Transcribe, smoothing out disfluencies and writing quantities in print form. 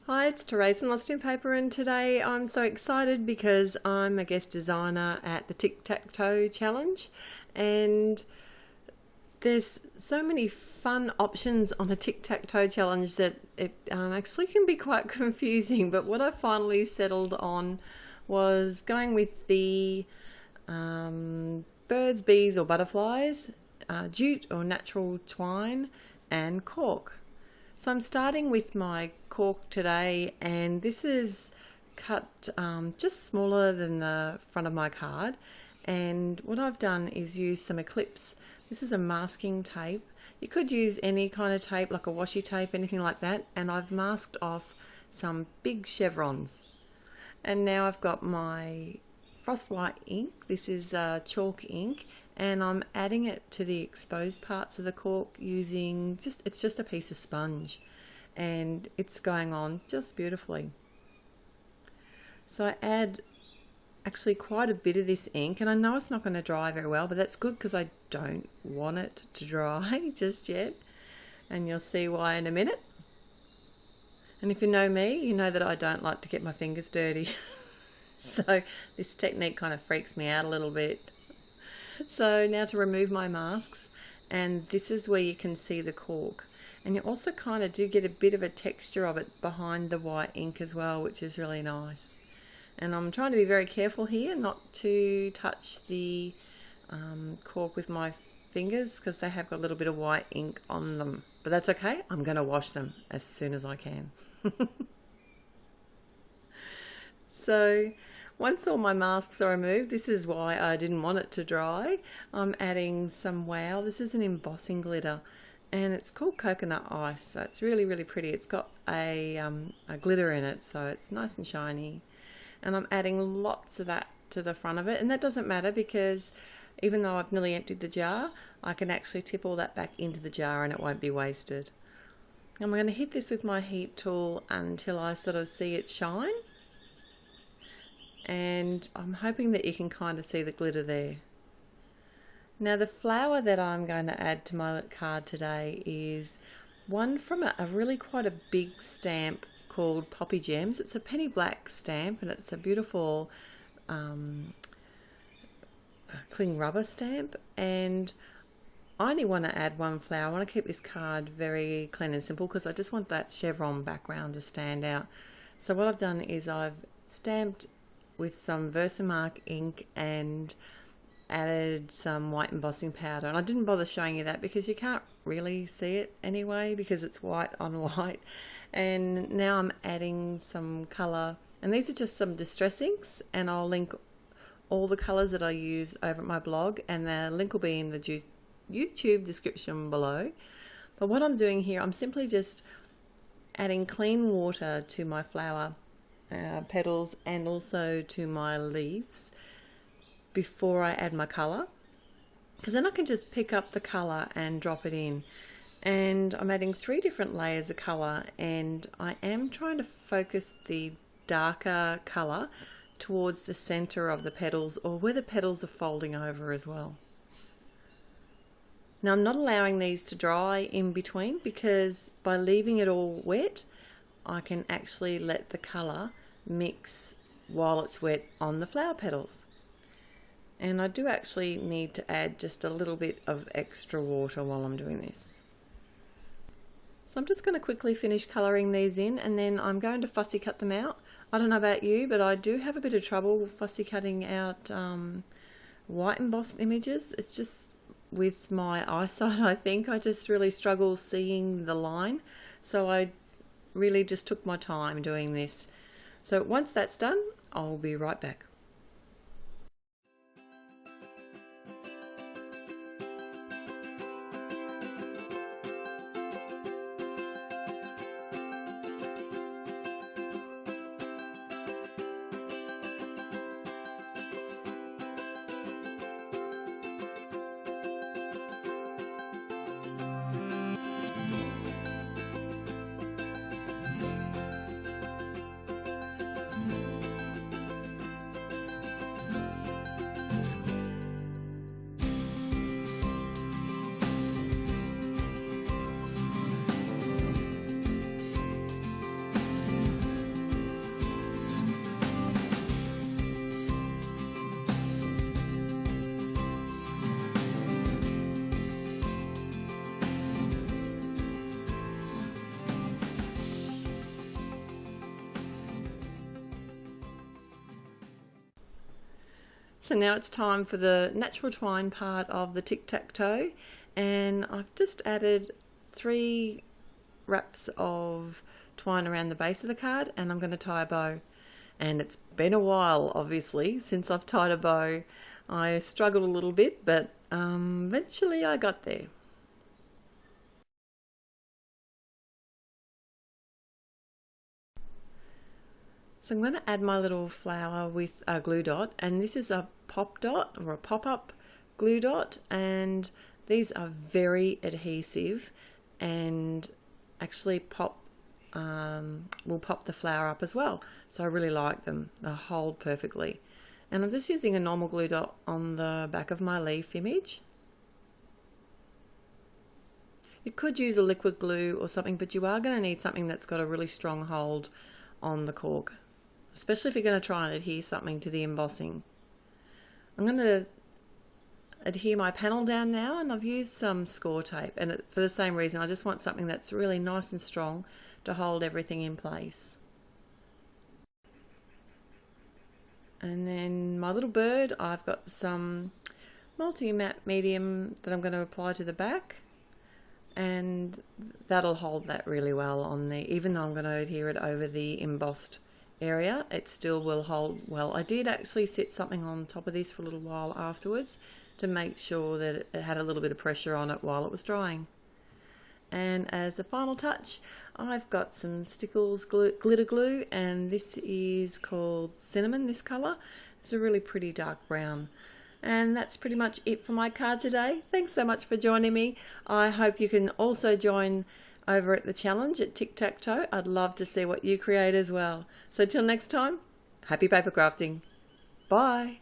Hi, it's Therese from Lostinpaper, and today I'm so excited because I'm a guest designer at the Tic Tac Toe challenge, and there's so many fun options on a Tic Tac Toe challenge that it actually can be quite confusing. But what I finally settled on was going with the birds, bees, or butterflies, jute or natural twine, and cork. So I'm starting with my cork today, and this is cut just smaller than the front of my card. And what I've done is use some Eclipse. This is a masking tape. You could use any kind of tape, like a washi tape, anything like that. And I've masked off some big chevrons. And now I've got my frost white ink. This is chalk ink, and I'm adding it to the exposed parts of the cork using it's just a piece of sponge, and it's going on just beautifully. So I add actually quite a bit of this ink, and I know it's not going to dry very well, but that's good because I don't want it to dry just yet, and you'll see why in a minute. And if you know me, you know that I don't like to get my fingers dirty. So this technique kind of freaks me out a little bit. So now to remove my masks, and this is where you can see the cork, and you also kind of do get a bit of a texture of it behind the white ink as well, which is really nice. And I'm trying to be very careful here not to touch the cork with my fingers because they have got a little bit of white ink on them, but that's okay. I'm going to wash them as soon as I can. So once all my masks are removed, this is why I didn't want it to dry. I'm adding some wow. This is an embossing glitter, and it's called coconut ice. So it's really, really pretty. It's got a glitter in it, so it's nice and shiny. And I'm adding lots of that to the front of it, and that doesn't matter because even though I've nearly emptied the jar, I can actually tip all that back into the jar and it won't be wasted. I'm going to hit this with my heat tool until I sort of see it shine. And I'm hoping that you can kind of see the glitter there. Now the flower that I'm going to add to my card today is one from a really quite a big stamp called Poppy Gems. It's a penny black stamp, and it's a beautiful cling rubber stamp, and I only want to add one flower. I want to keep this card very clean and simple because I just want that chevron background to stand out. So what I've done is I've stamped with some Versamark ink and added some white embossing powder, and I didn't bother showing you that because you can't really see it anyway because it's white on white. And now I'm adding some colour, and these are just some distress inks, and I'll link all the colours that I use over at my blog, and the link will be in the YouTube description below. But what I'm doing here, I'm simply just adding clean water to my flower petals and also to my leaves before I add my colour, because then I can just pick up the colour and drop it in. And I'm adding 3 different layers of colour, and I am trying to focus the darker colour towards the centre of the petals, or where the petals are folding over as well. Now I'm not allowing these to dry in between, because by leaving it all wet I can actually let the colour mix while it's wet on the flower petals. And I do actually need to add just a little bit of extra water while I'm doing this. So I'm just going to quickly finish colouring these in, and then I'm going to fussy cut them out. I don't know about you, but I do have a bit of trouble fussy cutting out white embossed images. It's just with my eyesight, I think. I just really struggle seeing the line. So I really just took my time doing this. So once that's done, I'll be right back. So now it's time for the natural twine part of the Tic Tac Toe, and I've just added 3 wraps of twine around the base of the card, and I'm going to tie a bow. And it's been a while, obviously, since I've tied a bow. I struggled a little bit, but eventually I got there. So I'm going to add my little flower with a glue dot, and this is a pop dot or a pop-up glue dot, and these are very adhesive and actually will pop the flower up as well. So I really like them. They hold perfectly. And I'm just using a normal glue dot on the back of my leaf image. You could use a liquid glue or something, but you are going to need something that's got a really strong hold on the cork, especially if you're going to try and adhere something to the embossing. I'm going to adhere my panel down now, and I've used some score tape, and for the same reason, I just want something that's really nice and strong to hold everything in place. And then my little bird, I've got some multi-matte medium that I'm going to apply to the back, and that'll hold that really well on there. Even though I'm going to adhere it over the embossed area, it still will hold well. I did actually set something on top of this for a little while afterwards to make sure that it had a little bit of pressure on it while it was drying. And as a final touch, I've got some Stickles glitter glue, and this is called Cinnamon, this colour. It's a really pretty dark brown. And that's pretty much it for my card today. Thanks so much for joining me. I hope you can also join over at the challenge at Tic Tac Toe. I'd love to see what you create as well. So till next time, happy paper crafting. Bye.